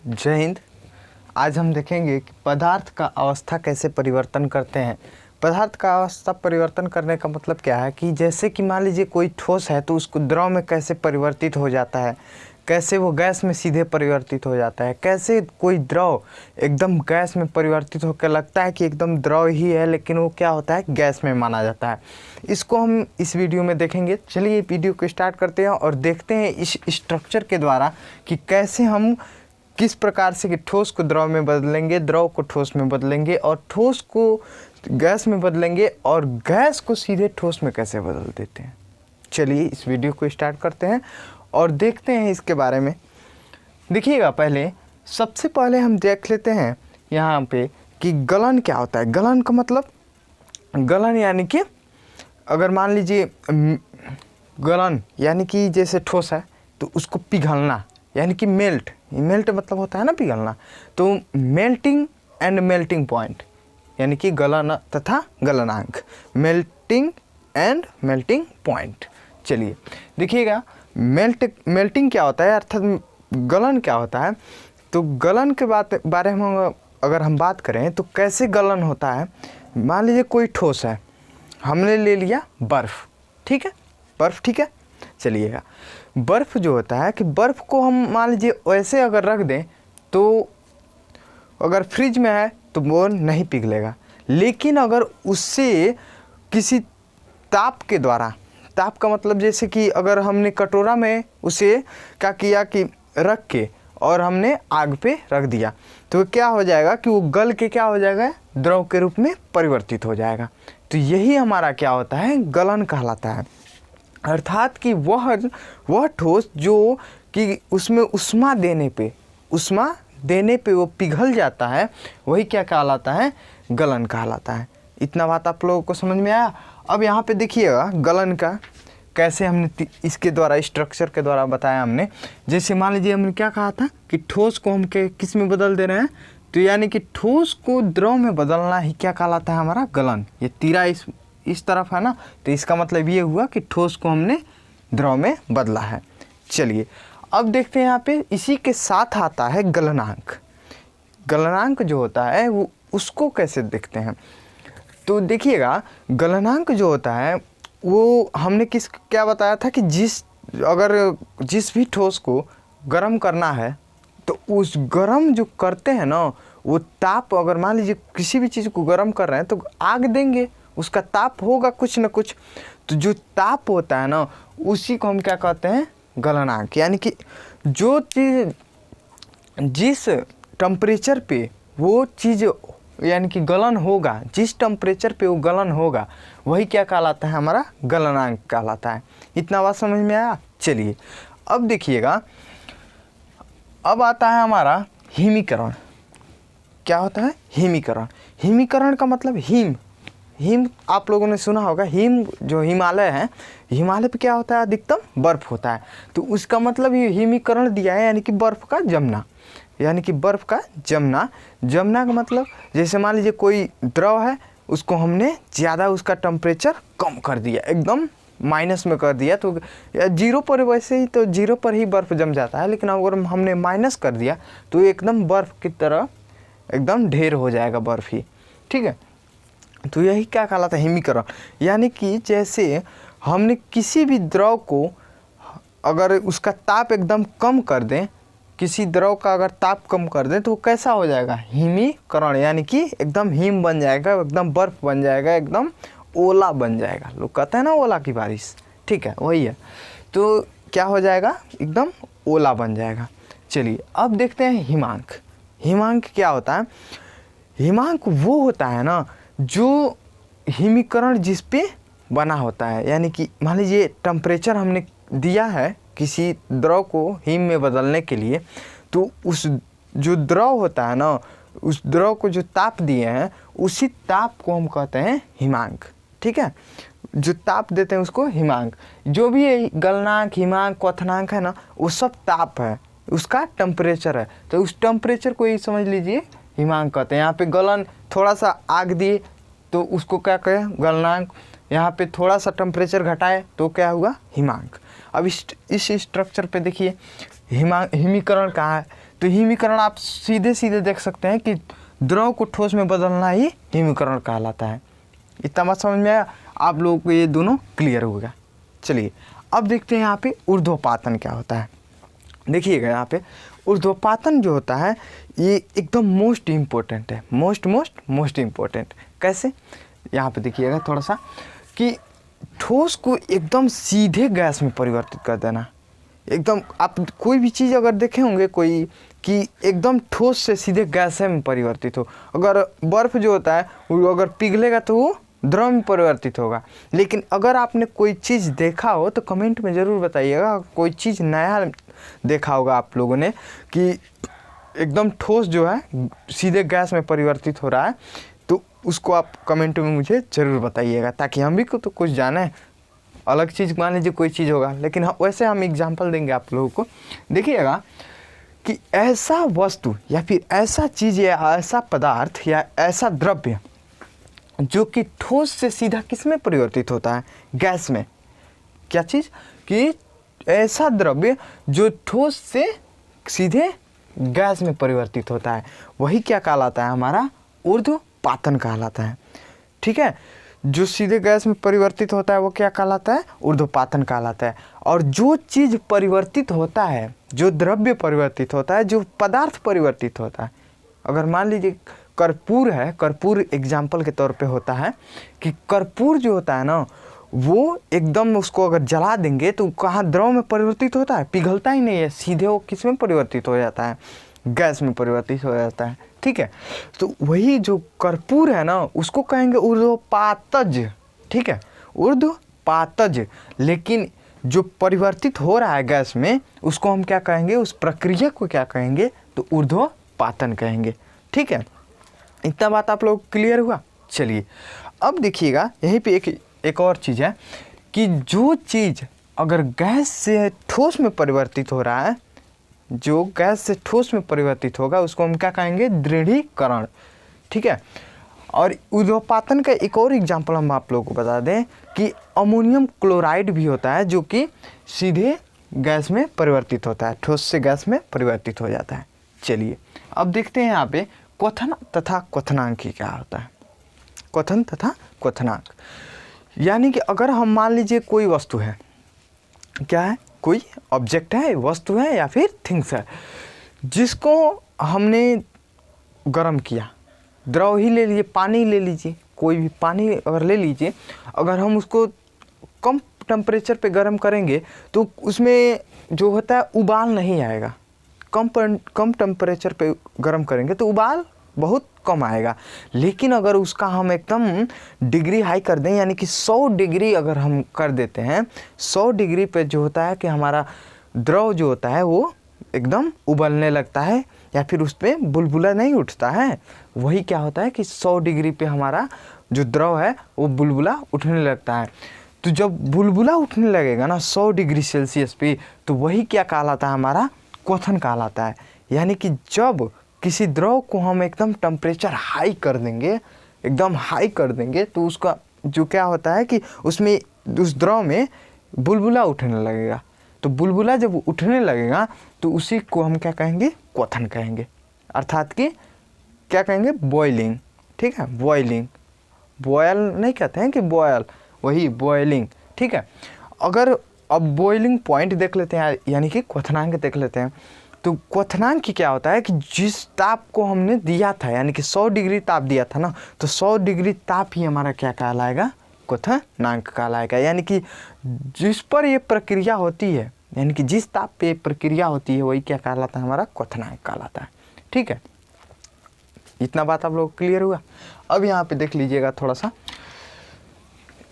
जय हिंद। आज हम देखेंगे कि पदार्थ का अवस्था कैसे परिवर्तन करते हैं। पदार्थ का अवस्था परिवर्तन करने का मतलब क्या है कि जैसे कि मान लीजिए कोई ठोस है तो उसको द्रव में कैसे परिवर्तित हो जाता है, कैसे वो गैस में सीधे परिवर्तित हो जाता है, कैसे कोई द्रव एकदम गैस में परिवर्तित होकर लगता है कि एकदम द्रव ही है लेकिन वो क्या होता है, गैस में माना जाता है। इसको हम इस वीडियो में देखेंगे। चलिए वीडियो को स्टार्ट करते हैं और देखते हैं इस स्ट्रक्चर के द्वारा कि कैसे हम किस प्रकार से कि ठोस को द्रव में बदलेंगे, द्रव को ठोस में बदलेंगे और ठोस को गैस में बदलेंगे और गैस को सीधे ठोस में कैसे बदल देते हैं। चलिए इस वीडियो को स्टार्ट करते हैं और देखते हैं इसके बारे में। देखिएगा, पहले सबसे पहले हम देख लेते हैं यहाँ पे कि गलन क्या होता है। गलन का मतलब, गलन यानी कि अगर मान लीजिए गलन यानी कि जैसे ठोस है तो उसको पिघलना यानी कि मेल्ट मतलब होता है ना पिघलना। तो मेल्टिंग एंड मेल्टिंग पॉइंट यानी कि गलन तथा गलनांक, मेल्टिंग एंड मेल्टिंग पॉइंट। चलिए देखिएगा, मेल्टिंग क्या होता है अर्थात गलन क्या होता है। तो गलन के बारे में अगर हम बात करें तो कैसे गलन होता है। मान लीजिए कोई ठोस है, हमने ले लिया बर्फ़, ठीक है, बर्फ़, ठीक है। चलिएगा, बर्फ़ जो होता है कि बर्फ़ को हम मान लीजिए वैसे अगर रख दें तो अगर फ्रिज में है तो वो नहीं पिघलेगा, लेकिन अगर उससे किसी ताप के द्वारा, ताप का मतलब जैसे कि अगर हमने कटोरा में उसे क्या किया कि रख के और हमने आग पे रख दिया तो क्या हो जाएगा कि वो गल के क्या हो जाएगा, द्रव के रूप में परिवर्तित हो जाएगा। तो यही हमारा क्या होता है, गलन कहलाता है। अर्थात कि वह ठोस जो कि उसमें उष्मा देने पे वो पिघल जाता है, वही क्या कहलाता है, गलन कहलाता है। इतना बात आप लोगों को समझ में आया। अब यहाँ पे देखिएगा गलन का कैसे हमने इसके द्वारा, स्ट्रक्चर के द्वारा बताया हमने। जैसे मान लीजिए हमने क्या कहा था कि ठोस को हम किस में बदल दे रहे हैं, तो यानी कि ठोस को द्रव में बदलना ही क्या कहलाता है, हमारा गलन। ये तीरा इस तरफ है ना, तो इसका मतलब ये हुआ कि ठोस को हमने द्रव में बदला है। चलिए अब देखते हैं यहाँ पे इसी के साथ आता है गलनांक। गलनांक जो होता है वो उसको कैसे देखते हैं। तो देखिएगा, गलनांक जो होता है वो हमने क्या बताया था कि जिस भी ठोस को गर्म करना है तो उस गर्म जो करते हैं ना, वो ताप, अगर मान लीजिए किसी भी चीज़ को गर्म कर रहे हैं तो आग देंगे, उसका ताप होगा कुछ न कुछ। तो जो ताप होता है ना, उसी को हम क्या कहते हैं, गलनांक। यानी कि जो चीज़ जिस टेम्परेचर पे वो चीज़ यानी कि गलन होगा, जिस टेम्परेचर पे वो गलन होगा, वही क्या कहलाता है, हमारा गलनांक कहलाता है। इतना बात समझ में आया। चलिए अब देखिएगा, अब आता है हमारा हिमीकरण। क्या होता है, हिमीकरण। हिमीकरण का मतलब हिम आप लोगों ने सुना होगा। हिम जो हिमालय है, हिमालय पे क्या होता है, अधिकतम बर्फ़ होता है। तो उसका मतलब ये हिमीकरण दिया है, यानी कि बर्फ़ का जमना, यानी कि बर्फ़ का जमना। जमना का मतलब जैसे मान लीजिए कोई द्रव है, उसको हमने ज़्यादा उसका टेम्परेचर कम कर दिया, एकदम माइनस में कर दिया, तो जीरो पर, वैसे ही तो जीरो पर ही बर्फ़ जम जाता है, लेकिन अगर हमने माइनस कर दिया तो एकदम बर्फ़ की तरह एकदम ढेर हो जाएगा बर्फ़ ही, ठीक है। तो यही क्या कहलाता है, हिमीकरण। यानी कि जैसे हमने किसी भी द्रव को अगर उसका ताप एकदम कम कर दें, किसी द्रव का अगर ताप कम कर दें तो वो कैसा हो जाएगा, हिमीकरण। यानी कि एकदम हिम बन जाएगा, एकदम बर्फ़ बन जाएगा, एकदम ओला बन जाएगा। लोग कहते हैं ना ओला की बारिश, ठीक है, वही है। तो क्या हो जाएगा, एकदम ओला बन जाएगा। चलिए अब देखते हैं हिमांक। हिमांक क्या होता है, हिमांक वो होता है ना जो हिमीकरण जिस पे बना होता है। यानी कि मान लीजिए टेम्परेचर हमने दिया है किसी द्रव को हिम में बदलने के लिए, तो उस जो द्रव होता है ना, उस द्रव को जो ताप दिए हैं, उसी ताप को हम कहते हैं हिमांक, ठीक है। जो ताप देते हैं उसको हिमांक। जो भी ये गलनांक, हिमांक, क्वथनांक है ना, वो सब ताप है, उसका टेम्परेचर है। तो उस टेम्परेचर को ही समझ लीजिए हिमांक कहते हैं। यहाँ पे गलन, थोड़ा सा आग दिए तो उसको क्या कहें, गलनांक। यहाँ पे थोड़ा सा टेम्परेचर घटाए तो क्या हुआ, हिमांक। अब इस स्ट्रक्चर पे देखिए हिमीकरण कहाँ है, तो हिमीकरण आप सीधे सीधे देख सकते हैं कि द्रव को ठोस में बदलना ही हिमीकरण कहलाता है। इतना बात समझ में आया? आप लोगों को ये दोनों क्लियर हो गया। चलिए अब देखते हैं यहाँ पे ऊर्ध्वपातन क्या होता है। देखिएगा यहाँ पे ऊर्ध्वपातन जो होता है ये एकदम मोस्ट इम्पोर्टेंट है, मोस्ट इम्पोर्टेंट। कैसे? यहाँ पे देखिएगा थोड़ा सा कि ठोस को एकदम सीधे गैस में परिवर्तित कर देना। एकदम आप कोई भी चीज़ अगर देखे होंगे कोई कि एकदम ठोस से सीधे गैस में परिवर्तित हो। अगर बर्फ़ जो होता है वो अगर पिघलेगा तो वो द्रव में परिवर्तित होगा। लेकिन अगर आपने कोई चीज़ देखा हो तो कमेंट में ज़रूर बताइएगा, कोई चीज़ नया देखा होगा आप लोगों ने कि एकदम ठोस जो है सीधे गैस में परिवर्तित हो रहा है, तो उसको आप कमेंट में मुझे ज़रूर बताइएगा ताकि हम भी को तो कुछ जाने। अलग चीज़ मान लीजिए कोई चीज़ होगा, लेकिन वैसे हम एग्जांपल देंगे आप लोगों को। देखिएगा कि ऐसा वस्तु या फिर ऐसा चीज़ या ऐसा पदार्थ या ऐसा द्रव्य जो कि ठोस से सीधा किस में परिवर्तित होता है? गैस में। क्या चीज़? कि ऐसा द्रव्य जो ठोस से सीधे गैस में परिवर्तित होता है, वही क्या कहलाता है? हमारा ऊर्ध्वपातन कहलाता है। ठीक है, जो सीधे गैस में परिवर्तित होता है वो क्या कहलाता है? ऊर्ध्वपातन कहलाता है। और जो चीज़ परिवर्तित होता है, जो द्रव्य परिवर्तित होता है, जो पदार्थ परिवर्तित होता है, अगर मान लीजिए कर्पूर है, कर्पूर एग्जाम्पल के तौर पे होता है कि कर्पूर जो होता है ना वो एकदम उसको अगर जला देंगे तो कहाँ द्रव में परिवर्तित होता है? पिघलता ही नहीं है, सीधे वो किस में परिवर्तित हो जाता है? गैस में परिवर्तित हो जाता है। ठीक है, तो वही जो कर्पूर है ना उसको कहेंगे ऊर्ध्वपातज। ठीक है, ऊर्ध्वपातज। लेकिन जो परिवर्तित हो रहा है गैस में उसको हम क्या कहेंगे? उस प्रक्रिया को क्या कहेंगे? तो ऊर्ध्वपातन कहेंगे। ठीक है, इतना बात आप लोग क्लियर हुआ? चलिए अब देखिएगा यहीं पे एक और चीज़ है कि जो चीज़ अगर गैस से ठोस में परिवर्तित हो रहा है, जो गैस से ठोस में परिवर्तित होगा उसको हम क्या कहेंगे? दृढ़ीकरण। ठीक है, और ऊर्ध्वपातन का एक और एग्जांपल हम आप लोगों को बता दें कि अमोनियम क्लोराइड भी होता है जो कि सीधे गैस में परिवर्तित होता है, ठोस से गैस में परिवर्तित हो जाता है। चलिए अब देखते हैं यहाँ पे क्वथन तथा क्वथनांक की क्या होता है। क्वथन तथा क्वथनांक यानी कि अगर हम मान लीजिए कोई वस्तु है, क्या है? कोई ऑब्जेक्ट है, वस्तु है या फिर थिंग्स है, जिसको हमने गर्म किया। द्रव ही ले लीजिए, पानी ले लीजिए, कोई भी पानी अगर ले लीजिए, अगर हम उसको कम टेम्परेचर पे गर्म करेंगे तो उसमें जो होता है उबाल नहीं आएगा। कम टेम्परेचर पे गर्म करेंगे तो उबाल बहुत कम आएगा। लेकिन अगर उसका हम एकदम डिग्री हाई कर दें, यानी कि 100 डिग्री अगर हम कर देते हैं, 100 डिग्री पे जो होता है कि हमारा द्रव जो होता है वो एकदम उबलने लगता है या फिर उस पर बुलबुला नहीं उठता है। वही क्या होता है कि 100 डिग्री पे हमारा जो द्रव है वो बुलबुला उठने लगता है। तो जब बुलबुला उठने लगेगा ना 100 डिग्री सेल्सियस पे, तो वही क्या कहलाता है? हमारा क्वथन कहलाता है। यानी कि जब किसी द्रव को हम एकदम टेम्परेचर हाई कर देंगे, एकदम हाई कर देंगे, तो उसका जो क्या होता है कि उसमें उस द्रव में बुलबुला उठने लगेगा। तो बुलबुला जब उठने लगेगा तो उसी को हम क्या कहेंगे? क्वथन कहेंगे। अर्थात कि क्या कहेंगे? बॉइलिंग। ठीक है, बॉइलिंग। बॉयल नहीं कहते हैं कि बॉयल, वही बॉइलिंग। ठीक है, अगर अब बॉइलिंग पॉइंट देख लेते हैं, यानी कि क्वथनांक देख लेते हैं। तो क्वथनांक की क्या होता है कि जिस ताप को हमने दिया था, यानी कि 100 डिग्री ताप दिया था ना, तो 100 डिग्री ताप ही हमारा क्या कहलाएगा? क्वथनांक कहलाएगा। यानी कि जिस पर ये प्रक्रिया होती है, यानी कि जिस ताप पे प्रक्रिया होती है वही क्या कहलाता है? हमारा क्वथनांक कहलाता है। ठीक है, इतना बात आप लोग क्लियर हुआ? अब यहाँ पे देख लीजिएगा, थोड़ा सा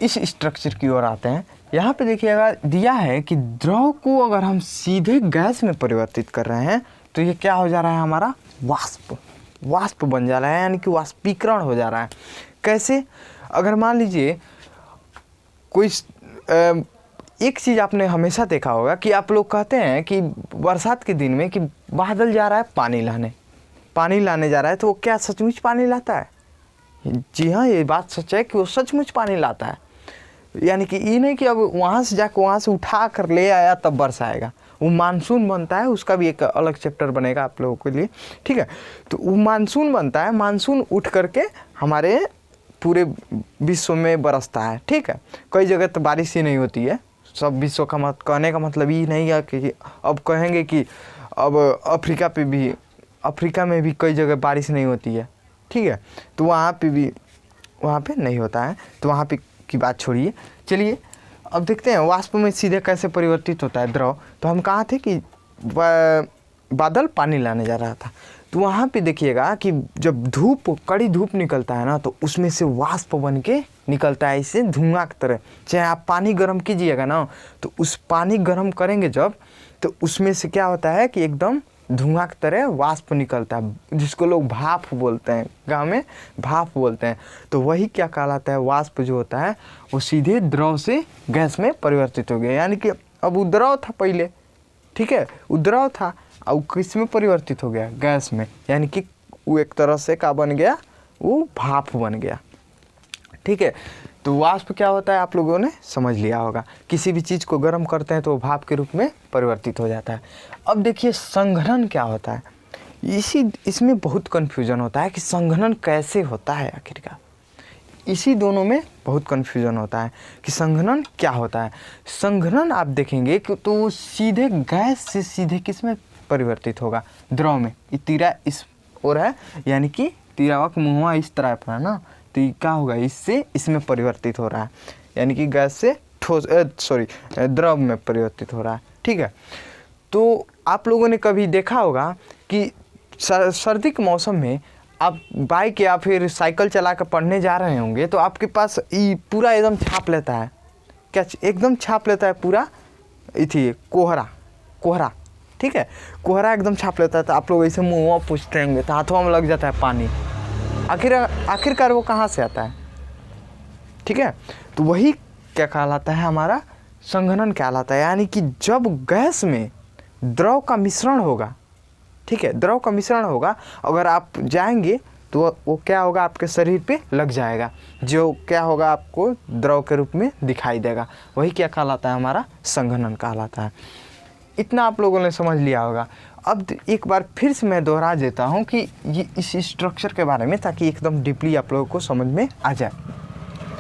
इस स्ट्रक्चर की ओर आते हैं। यहाँ पे देखिएगा दिया है कि द्रव को अगर हम सीधे गैस में परिवर्तित कर रहे हैं तो ये क्या हो जा रहा है? हमारा वाष्प बन जा रहा है, यानी कि वाष्पीकरण हो जा रहा है। कैसे? अगर मान लीजिए कोई एक चीज़ आपने हमेशा देखा होगा कि आप लोग कहते हैं कि बरसात के दिन में कि बादल जा रहा है पानी लाने जा रहा है, तो वो क्या सचमुच पानी लाता है? जी हाँ, ये बात सच है कि वो सचमुच पानी लाता है। यानी कि ये नहीं कि अब वहाँ से जाकर वहाँ से उठा कर ले आया तब बरसाएगा, वो मानसून बनता है, उसका भी एक अलग चैप्टर बनेगा आप लोगों के लिए, ठीक है। तो वो मानसून बनता है, मानसून उठ करके हमारे पूरे विश्व में बरसता है, ठीक है। कई जगह तो बारिश ही नहीं होती है, सब विश्व का कहने का मतलब ये नहीं है कि अब कहेंगे कि अब अफ्रीका में भी कई जगह बारिश नहीं होती है, ठीक है। तो वहाँ पे नहीं होता है, तो वहाँ पे की बात छोड़िए। चलिए अब देखते हैं वाष्प में सीधे कैसे परिवर्तित होता है द्रव। तो हम कहाँ थे कि बादल पानी लाने जा रहा था, तो वहाँ पे देखिएगा कि जब कड़ी धूप निकलता है ना, तो उसमें से वाष्प बन के निकलता है, इससे धुआं की तरह। चाहे आप पानी गर्म कीजिएगा ना, तो उस पानी गर्म करेंगे जब, तो उसमें से क्या होता है कि एकदम धुआं की तरह वाष्प निकलता है, जिसको लोग भाप बोलते हैं, गाँव में भाप बोलते हैं। तो वही क्या कहलाता है, वाष्प जो होता है वो सीधे द्रव से गैस में परिवर्तित हो गया। यानी कि अब वो द्रव था पहले, ठीक है, वो द्रव था, अब किस में परिवर्तित हो गया, गैस में। यानी कि वो एक तरह से क्या बन गया, वो भाप बन गया, ठीक है। तो वाष्प क्या होता है आप लोगों ने समझ लिया होगा, किसी भी चीज़ को गर्म करते हैं तो वो भाप के रूप में परिवर्तित हो जाता है। अब देखिए संघनन क्या होता है, इसमें बहुत कन्फ्यूजन होता है कि संघनन कैसे होता है आखिरकार। इसी दोनों में बहुत कन्फ्यूजन होता है कि संघनन क्या होता है। संघनन आप देखेंगे कि तो सीधे गैस से सीधे किस में परिवर्तित होगा, द्रव में। ये तीरा इस ओर है, यानी कि तीरावा का मुँह इस तरह पर है ना, तो ये क्या होगा, इससे इसमें परिवर्तित हो रहा है, यानी कि गैस से द्रव में परिवर्तित हो रहा है, ठीक है। तो आप लोगों ने कभी देखा होगा कि सर्दी के मौसम में आप बाइक या फिर साइकिल चला कर पढ़ने जा रहे होंगे, तो आपके पास ये पूरा एकदम छाप लेता है, क्या एकदम छाप लेता है पूरा, इथी कोहरा, ठीक है, कोहरा एकदम छाप लेता है। तो आप लोग ऐसे मुँह पूछते होंगे, तो हाथों में लग जाता है पानी, आखिरकार वो कहाँ से आता है, ठीक है। तो वही क्या कहलाता है, हमारा संघनन कहलाता है। यानी कि जब गैस में द्रव का मिश्रण होगा, ठीक है, द्रव का मिश्रण होगा, अगर आप जाएंगे तो वो क्या होगा, आपके शरीर पे लग जाएगा, जो क्या होगा आपको द्रव के रूप में दिखाई देगा, वही क्या कहलाता है, हमारा संघनन कहलाता है। इतना आप लोगों ने समझ लिया होगा। अब एक बार फिर से मैं दोहरा देता हूँ कि ये इस स्ट्रक्चर के बारे में, ताकि एकदम डीपली आप लोगों को समझ में आ जाए।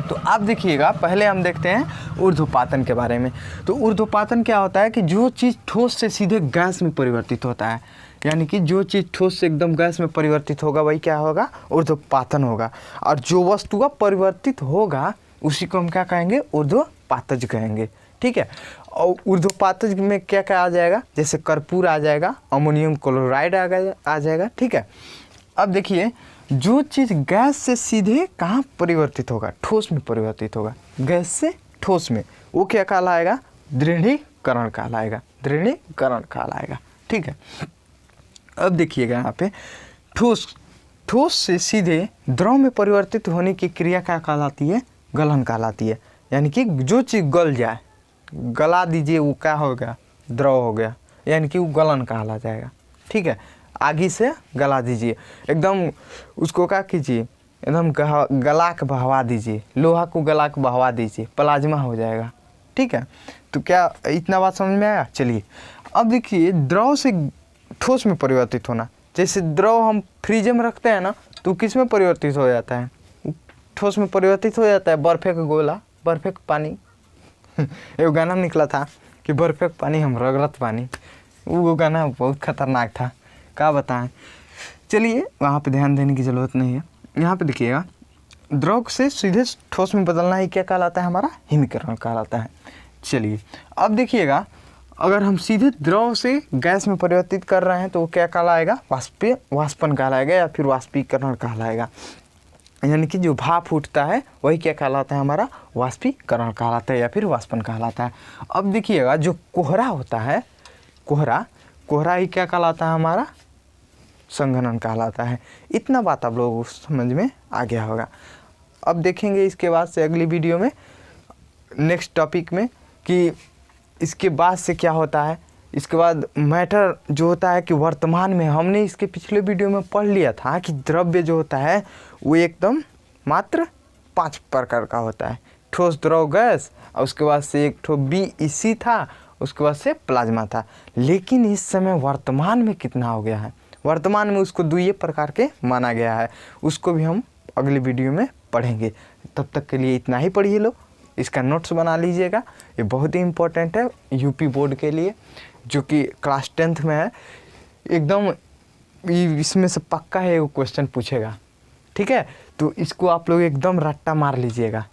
तो आप देखिएगा, पहले हम देखते हैं ऊर्ध्वपातन के बारे में। तो ऊर्ध्वपातन क्या होता है कि जो चीज़ ठोस से सीधे गैस में परिवर्तित होता है, यानी कि जो चीज़ ठोस से एकदम गैस में परिवर्तित होगा वही क्या होगा, ऊर्ध्वपातन होगा। और जो वस्तु का परिवर्तित होगा उसी को हम क्या कहेंगे, ऊर्ध्वपातज कहेंगे, ठीक है। और ऊर्ध्वपातज में क्या क्या आ जाएगा, जैसे कर्पूर आ जाएगा, अमोनियम क्लोराइड आ जाएगा, ठीक है। अब देखिए, जो चीज़ गैस से सीधे कहाँ परिवर्तित होगा, ठोस में परिवर्तित होगा, गैस से ठोस में, वो क्या कहलाएगा, दृढ़ीकरण कहलाएगा, ठीक है। अब देखिएगा यहाँ पे ठोस से सीधे द्रव में परिवर्तित होने की क्रिया क्या कहलाती है, गलन कहलाती है। यानी कि जो चीज़ गल जाए, गला दीजिए, वो क्या हो गया, द्रव हो गया, यानी कि वो गलन कहला जाएगा, ठीक है। आगी से गला दीजिए, एकदम उसको क्या कीजिए, एकदम गला के बहवा दीजिए, लोहा को गला के बहवा दीजिए, प्लाज्मा हो जाएगा, ठीक है। तो क्या इतना बात समझ में आया। चलिए अब देखिए, द्रव से ठोस में परिवर्तित होना, जैसे द्रव हम फ्रिज में रखते हैं ना, तो किस में परिवर्तित हो जाता है, ठोस में परिवर्तित हो जाता है, बर्फे का गोला, बर्फे का पानी एक गाना निकला था कि बर्फे का पानी हम रगड़त पानी, वो गाना बहुत खतरनाक था, क्या बताएं। चलिए वहाँ पे ध्यान देने की ज़रूरत नहीं है। यहाँ पे देखिएगा, द्रव से सीधे ठोस में बदलना ही क्या कहलाता है, हमारा हिमीकरण कहलाता है। चलिए अब देखिएगा, अगर हम सीधे द्रव से गैस में परिवर्तित कर रहे हैं तो वो क्या कहलाएगा, वाष्पन कहलाएगा या फिर वाष्पीकरण कहलाएगा। यानी कि जो भाप उठता है वही क्या कहलाता है, हमारा वाष्पीकरण कहलाता है या फिर वाष्पन कहलाता है। अब देखिएगा, जो कोहरा होता है, कोहरा ही क्या कहलाता है, हमारा संघनन कहलाता है। इतना बात आप लोगों को समझ में आ गया होगा। अब देखेंगे इसके बाद से अगली वीडियो में, नेक्स्ट टॉपिक में, कि इसके बाद से क्या होता है। इसके बाद मैटर जो होता है कि वर्तमान में, हमने इसके पिछले वीडियो में पढ़ लिया था कि द्रव्य जो होता है वो एकदम मात्र 5 प्रकार का होता है, ठोस, द्रव, गैस, और उसके बाद से एक ठो BEC था, उसके बाद से प्लाज्मा था। लेकिन इस समय वर्तमान में कितना हो गया है, वर्तमान में उसको दुइये प्रकार के माना गया है। उसको भी हम अगली वीडियो में पढ़ेंगे। तब तक के लिए इतना ही पढ़िए लो, इसका नोट्स बना लीजिएगा, ये बहुत ही इम्पोर्टेंट है यूपी बोर्ड के लिए, जो कि क्लास 10th में है। एकदम इसमें से पक्का है वो क्वेश्चन पूछेगा, ठीक है। तो इसको आप लोग एकदम रट्टा मार लीजिएगा।